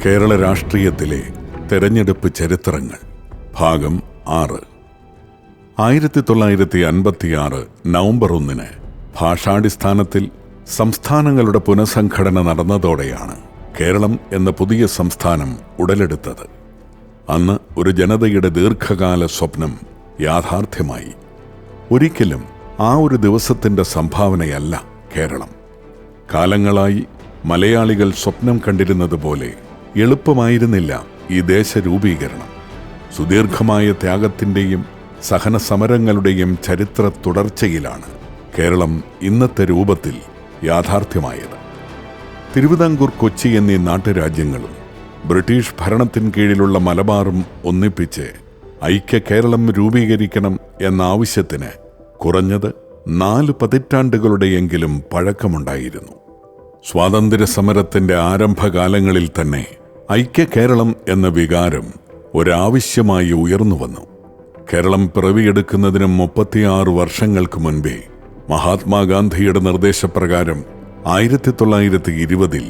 കേരള രാഷ്ട്രീയത്തിലെ തെരഞ്ഞെടുപ്പ് ചരിത്രങ്ങൾ ഭാഗം 6. 1956 നവംബർ 1 ഭാഷാടിസ്ഥാനത്തിൽ സംസ്ഥാനങ്ങളുടെ പുനഃസംഘടന നടന്നതോടെയാണ് കേരളം എന്ന പുതിയ സംസ്ഥാനം ഉടലെടുത്തത്. അന്ന് ഒരു ജനതയുടെ ദീർഘകാല സ്വപ്നം യാഥാർത്ഥ്യമായി. ഒരിക്കലും ആ ഒരു ദിവസത്തിൻ്റെ സംഭാവനയല്ല കേരളം. കാലങ്ങളായി മലയാളികൾ സ്വപ്നം കണ്ടിരുന്നത് പോലെ എളുപ്പമായിരുന്നില്ല ഈ ദേശരൂപീകരണം. സുദീർഘമായ ത്യാഗത്തിൻ്റെയും സഹനസമരങ്ങളുടെയും ചരിത്ര തുടർച്ചയിലാണ് കേരളം ഇന്നത്തെ രൂപത്തിൽ യാഥാർത്ഥ്യമായത്. തിരുവിതാംകൂർ, കൊച്ചി എന്നീ നാട്ടുരാജ്യങ്ങളും ബ്രിട്ടീഷ് ഭരണത്തിൻ കീഴിലുള്ള മലബാറും ഒന്നിപ്പിച്ച് ഐക്യ കേരളം രൂപീകരിക്കണം എന്ന ആവശ്യത്തിന് കുറഞ്ഞത് 4 പതിറ്റാണ്ടുകളുടെയെങ്കിലും പഴക്കമുണ്ടായിരുന്നു. സ്വാതന്ത്ര്യ സമരത്തിൻ്റെ ആരംഭകാലങ്ങളിൽ തന്നെ ഐക്യ കേരളം എന്ന വികാരം ഒരാവശ്യമായി ഉയർന്നു വന്നു. കേരളം പിറവിയെടുക്കുന്നതിന് 36 വർഷങ്ങൾക്ക് മുൻപേ മഹാത്മാഗാന്ധിയുടെ നിർദ്ദേശപ്രകാരം 1920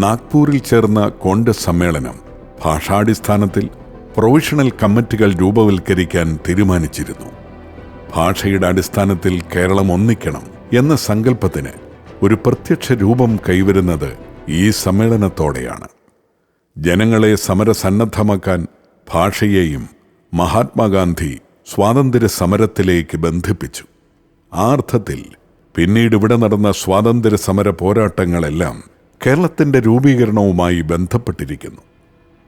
നാഗ്പൂരിൽ ചേർന്ന കോൺഗ്രസ് സമ്മേളനം ഭാഷാടിസ്ഥാനത്തിൽ പ്രൊവിഷണൽ കമ്മിറ്റികൾ രൂപവൽക്കരിക്കാൻ തീരുമാനിച്ചിരുന്നു. ഭാഷയുടെ അടിസ്ഥാനത്തിൽ കേരളം ഒന്നിക്കണം എന്ന സങ്കല്പത്തിന് ഒരു പ്രത്യക്ഷ രൂപം കൈവരുന്നത് ഈ സമ്മേളനത്തോടെയാണ്. ജനങ്ങളെ സമരസന്നദ്ധമാക്കാൻ ഭാഷയെയും മഹാത്മാഗാന്ധി സ്വാതന്ത്ര്യ സമരത്തിലേക്ക് ബന്ധിപ്പിച്ചു. ആ അർത്ഥത്തിൽ പിന്നീട് ഇവിടെ നടന്ന സ്വാതന്ത്ര്യ സമര പോരാട്ടങ്ങളെല്ലാം കേരളത്തിൻ്റെ രൂപീകരണവുമായി ബന്ധപ്പെട്ടിരിക്കുന്നു.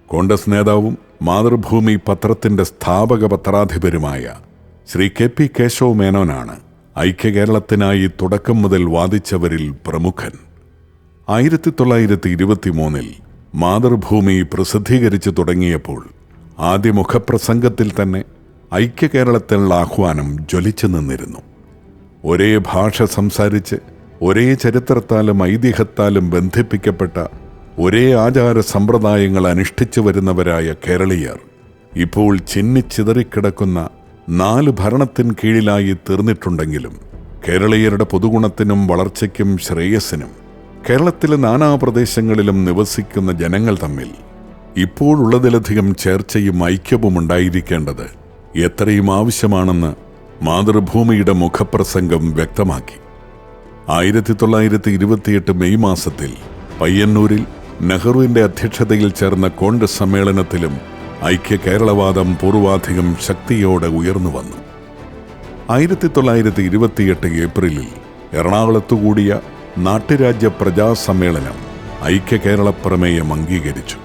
കോൺഗ്രസ് നേതാവും മാതൃഭൂമി പത്രത്തിൻ്റെ സ്ഥാപക പത്രാധിപരുമായ ശ്രീ കെ.പി. കേശവ മേനോനാണ് ഐക്യ കേരളത്തിനായി തുടക്കം മുതൽ വാദിച്ചവരിൽ പ്രമുഖൻ. 1923 മാതൃഭൂമി പ്രസിദ്ധീകരിച്ചു തുടങ്ങിയപ്പോൾ ആദ്യ മുഖപ്രസംഗത്തിൽ തന്നെ ഐക്യ കേരളത്തിനുള്ള ആഹ്വാനം ജ്വലിച്ചു നിന്നിരുന്നു. ഒരേ ഭാഷ സംസാരിച്ച് ഒരേ ചരിത്രത്താലും ഐതിഹ്യത്താലും ബന്ധിപ്പിക്കപ്പെട്ട ഒരേ ആചാര സമ്പ്രദായങ്ങൾ അനുഷ്ഠിച്ചു വരുന്നവരായ കേരളീയർ ഇപ്പോൾ ചിന്നിച്ചിതറിക്കിടക്കുന്ന 4 ഭരണത്തിൻ കീഴിലായി തീർന്നിട്ടുണ്ടെങ്കിലും കേരളീയരുടെ പൊതുഗുണത്തിനും വളർച്ചയ്ക്കും ശ്രേയസ്സിനും കേരളത്തിലെ നാനാപ്രദേശങ്ങളിലും നിവസിക്കുന്ന ജനങ്ങൾ തമ്മിൽ ഇപ്പോഴുള്ളതിലധികം ചേർച്ചയും ഐക്യവും ഉണ്ടായിരിക്കേണ്ടത് എത്രയും ആവശ്യമാണെന്ന് മാതൃഭൂമിയുടെ മുഖപ്രസംഗം വ്യക്തമാക്കി. 1928 മെയ് മാസത്തിൽ പയ്യന്നൂരിൽ നെഹ്റുവിൻ്റെ അധ്യക്ഷതയിൽ ചേർന്ന കോൺഗ്രസ് സമ്മേളനത്തിലും ഐക്യ കേരളവാദം പൂർവാധികം ശക്തിയോടെ ഉയർന്നു വന്നു. 1928 ഏപ്രിലിൽ എറണാകുളത്തുകൂടിയ നാട്ടുരാജ്യ പ്രജാസമ്മേളനം ഐക്യ കേരള പ്രമേയം അംഗീകരിച്ചു.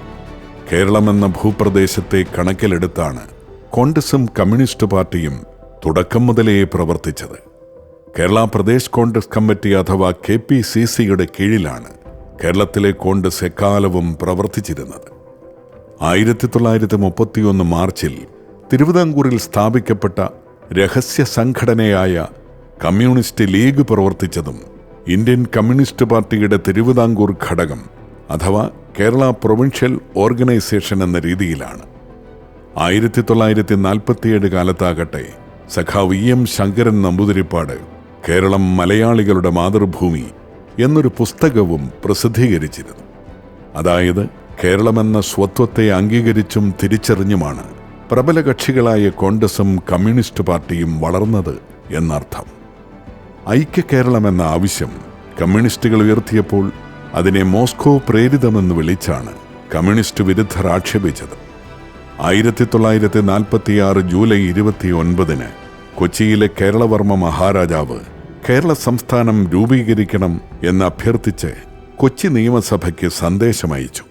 കേരളമെന്ന ഭൂപ്രദേശത്തെ കണക്കിലെടുത്താണ് കോൺഗ്രസും കമ്മ്യൂണിസ്റ്റ് പാർട്ടിയും തുടക്കം മുതലേ പ്രവർത്തിച്ചത്. കേരള പ്രദേശ് കോൺഗ്രസ് കമ്മിറ്റി അഥവാ KPCCയുടെ കീഴിലാണ് കേരളത്തിലെ കോൺഗ്രസ് എക്കാലവും പ്രവർത്തിച്ചിരുന്നത്. 1931 മാർച്ചിൽ തിരുവിതാംകൂറിൽ സ്ഥാപിക്കപ്പെട്ട രഹസ്യ സംഘടനയായ കമ്മ്യൂണിസ്റ്റ് ലീഗ് പ്രവർത്തിച്ചതും ഇന്ത്യൻ കമ്മ്യൂണിസ്റ്റ് പാർട്ടിയുടെ തിരുവിതാംകൂർ ഘടകം അഥവാ കേരള പ്രൊവിൻഷ്യൽ ഓർഗനൈസേഷൻ എന്ന രീതിയിലാണ്. 1947 കാലത്താകട്ടെ സഖാവ് E.M. ശങ്കരൻ നമ്പൂതിരിപ്പാട് കേരളം മലയാളികളുടെ മാതൃഭൂമി എന്നൊരു പുസ്തകവും പ്രസിദ്ധീകരിച്ചിരുന്നു. അതായത് കേരളമെന്ന സ്വത്വത്തെ അംഗീകരിച്ചും തിരിച്ചറിഞ്ഞുമാണ് പ്രബല കക്ഷികളായ കോൺഗ്രസും കമ്മ്യൂണിസ്റ്റ് പാർട്ടിയും വളർന്നത് എന്നർത്ഥം. ഐക്യ കേരളമെന്ന ആവശ്യം കമ്മ്യൂണിസ്റ്റുകൾ ഉയർത്തിയപ്പോൾ അതിനെ മോസ്കോ പ്രേരിതമെന്ന് വിളിച്ചാണ് കമ്മ്യൂണിസ്റ്റ് വിരുദ്ധർ ആക്ഷേപിച്ചത്. 1946 ജൂലൈ 29 കൊച്ചിയിലെ കേരളവർമ്മ മഹാരാജാവ് കേരള സംസ്ഥാനം രൂപീകരിക്കണം എന്ന് അഭ്യർത്ഥിച്ച് കൊച്ചി നിയമസഭയ്ക്ക് സന്ദേശമയച്ചു.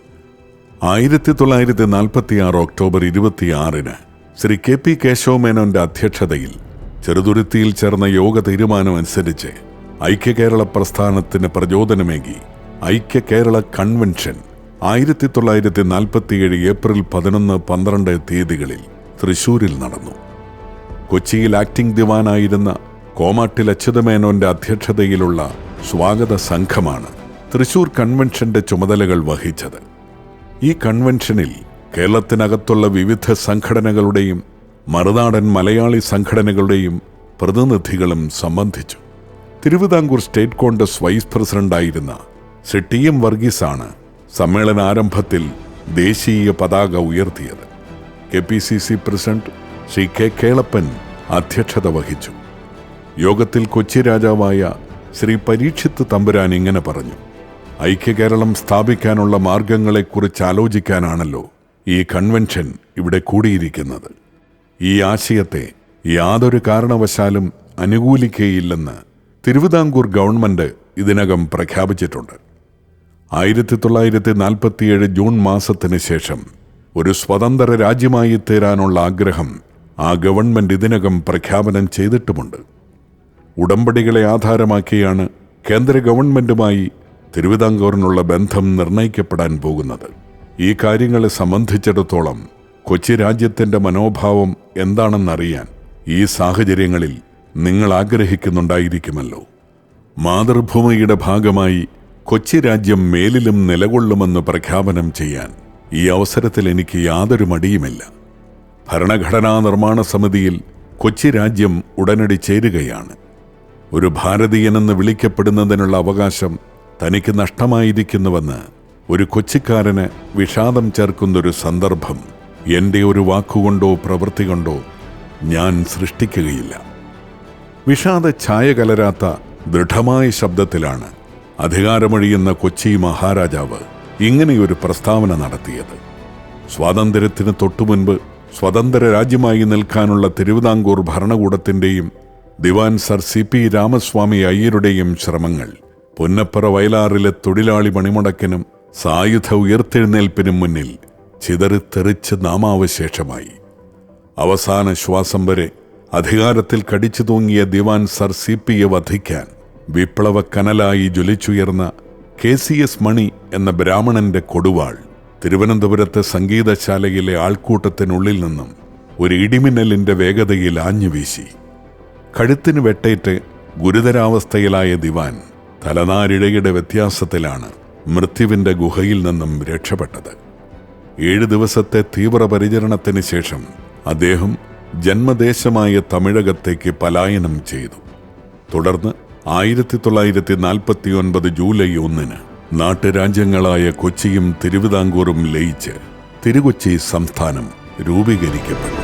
1946 ഒക്ടോബർ 26 ശ്രീ കെ.പി. കേശവ മേനോന്റെ അധ്യക്ഷതയിൽ ചെറുതുരുത്തിയിൽ ചേർന്ന യോഗ തീരുമാനമനുസരിച്ച് ഐക്യ കേരള പ്രസ്ഥാനത്തിന് പ്രചോദനമേകി ഐക്യ കേരള കൺവെൻഷൻ 1947 ഏപ്രിൽ 11-12 തീയതികളിൽ തൃശൂരിൽ നടന്നു. കൊച്ചിയിൽ ആക്ടിംഗ് ദിവാനായിരുന്ന കോമാട്ടിൽ അച്യുതമേനോന്റെ അധ്യക്ഷതയിലുള്ള സ്വാഗത സംഘമാണ് തൃശൂർ കൺവെൻഷന്റെ ചുമതലകൾ വഹിച്ചത്. ഈ കൺവെൻഷനിൽ കേരളത്തിനകത്തുള്ള വിവിധ സംഘടനകളുടെയും മറുനാടൻ മലയാളി സംഘടനകളുടെയും പ്രതിനിധികളും സംബന്ധിച്ചു. തിരുവിതാംകൂർ സ്റ്റേറ്റ് കോൺഗ്രസ് വൈസ് പ്രസിഡന്റായിരുന്ന ശ്രീ T.M. വർഗീസാണ് സമ്മേളനാരംഭത്തിൽ ദേശീയ പതാക ഉയർത്തിയത്. KPCC president Shri K. Kelappan അധ്യക്ഷത വഹിച്ചു. യോഗത്തിൽ കൊച്ചി രാജാവായ ശ്രീ പരീക്ഷിത്ത് തമ്പുരാൻ ഇങ്ങനെ പറഞ്ഞു: ഐക്യകേരളം സ്ഥാപിക്കാനുള്ള മാർഗങ്ങളെക്കുറിച്ച് ആലോചിക്കാനാണല്ലോ ഈ കൺവെൻഷൻ ഇവിടെ കൂടിയിരിക്കുന്നത്. ഈ ആശയത്തെ യാതൊരു കാരണവശാലും അനുകൂലിക്കുകയില്ലെന്ന് തിരുവിതാംകൂർ ഗവൺമെന്റ് ഇതിനകം പ്രഖ്യാപിച്ചിട്ടുണ്ട്. 1947 ജൂൺ മാസത്തിന് ശേഷം ഒരു സ്വതന്ത്ര രാജ്യമായി തീരാനുള്ള ആഗ്രഹം ആ ഗവൺമെന്റ് ഇതിനകം പ്രഖ്യാപനം ചെയ്തിട്ടുമുണ്ട്. ഉടമ്പടികളെ ആധാരമാക്കിയാണ് കേന്ദ്ര ഗവൺമെന്റുമായി തിരുവിതാംകൂറിനുള്ള ബന്ധം നിർണയിക്കപ്പെടാൻ പോകുന്നത്. ഈ കാര്യങ്ങളെ സംബന്ധിച്ചിടത്തോളം കൊച്ചി രാജ്യത്തിന്റെ മനോഭാവം എന്താണെന്നറിയാൻ ഈ സാഹചര്യങ്ങളിൽ നിങ്ങൾ ആഗ്രഹിക്കുന്നുണ്ടായിരിക്കുമല്ലോ. മാതൃഭൂമിയുടെ ഭാഗമായി കൊച്ചി രാജ്യം മേലിലും നിലകൊള്ളുമെന്ന് പ്രഖ്യാപനം ചെയ്യാൻ ഈ അവസരത്തിൽ എനിക്ക് യാതൊരു മടിയുമില്ല. ഭരണഘടനാ നിർമ്മാണ സമിതിയിൽ കൊച്ചി രാജ്യം ഉടനടി ചേരുകയാണ്. ഒരു ഭാരതീയനെന്ന് വിളിക്കപ്പെടുന്നതിനുള്ള അവകാശം തനിക്ക് നഷ്ടമായിരിക്കുന്നുവെന്ന് ഒരു കൊച്ചിക്കാരന് വിഷാദം ചേർക്കുന്നൊരു സന്ദർഭം എൻ്റെ ഒരു വാക്കുകൊണ്ടോ പ്രവൃത്തി കൊണ്ടോ ഞാൻ സൃഷ്ടിക്കുകയില്ല. വിഷാദ ഛായ കലരാത്ത ദൃഢമായ ശബ്ദത്തിലാണ് അധികാരമൊഴിയുന്ന കൊച്ചി മഹാരാജാവ് ഇങ്ങനെയൊരു പ്രസ്താവന നടത്തിയത്. സ്വാതന്ത്ര്യത്തിന് തൊട്ടുമുൻപ് സ്വതന്ത്ര രാജ്യമായി നിൽക്കാനുള്ള തിരുവിതാംകൂർ ഭരണകൂടത്തിൻ്റെയും ദിവാൻ സർ CP രാമസ്വാമി അയ്യരുടെയും ശ്രമങ്ങൾ പുന്നപ്പുറ വയലാറിലെ തൊഴിലാളി പണിമുടക്കിനും സായുധ ഉയർത്തെഴുന്നേൽപ്പിനും മുന്നിൽ ചിതറിത്തെറിച്ച് നാമാവശേഷമായി. അവസാന ശ്വാസം വരെ അധികാരത്തിൽ കടിച്ചു തൂങ്ങിയ ദിവാൻ സർ CPയെ വധിക്കാൻ വിപ്ലവ കനലായി ജ്വലിച്ചുയർന്ന KCS മണി എന്ന ബ്രാഹ്മണന്റെ കൊടുവാൾ തിരുവനന്തപുരത്തെ സംഗീതശാലയിലെ ആൾക്കൂട്ടത്തിനുള്ളിൽ നിന്നും ഒരു ഇടിമിന്നലിന്റെ വേഗതയിൽ ആഞ്ഞുവീശി. കഴുത്തിന് വെട്ടേറ്റ് ഗുരുതരാവസ്ഥയിലായ ദിവാൻ തലനാരിഴയുടെ വ്യത്യാസത്തിലാണ് മൃത്യുവിന്റെ ഗുഹയിൽ നിന്നും രക്ഷപ്പെട്ടത്. 7 ദിവസത്തെ തീവ്രപരിചരണത്തിന് ശേഷം അദ്ദേഹം ജന്മദേശമായ തമിഴകത്തേക്ക് പലായനം ചെയ്തു. തുടർന്ന് 1949 ജൂലൈ 1 നാട്ടുരാജ്യങ്ങളായ കൊച്ചിയും തിരുവിതാംകൂറും ലയിച്ച് തിരുകൊച്ചി സംസ്ഥാനം രൂപീകരിക്കപ്പെട്ടു.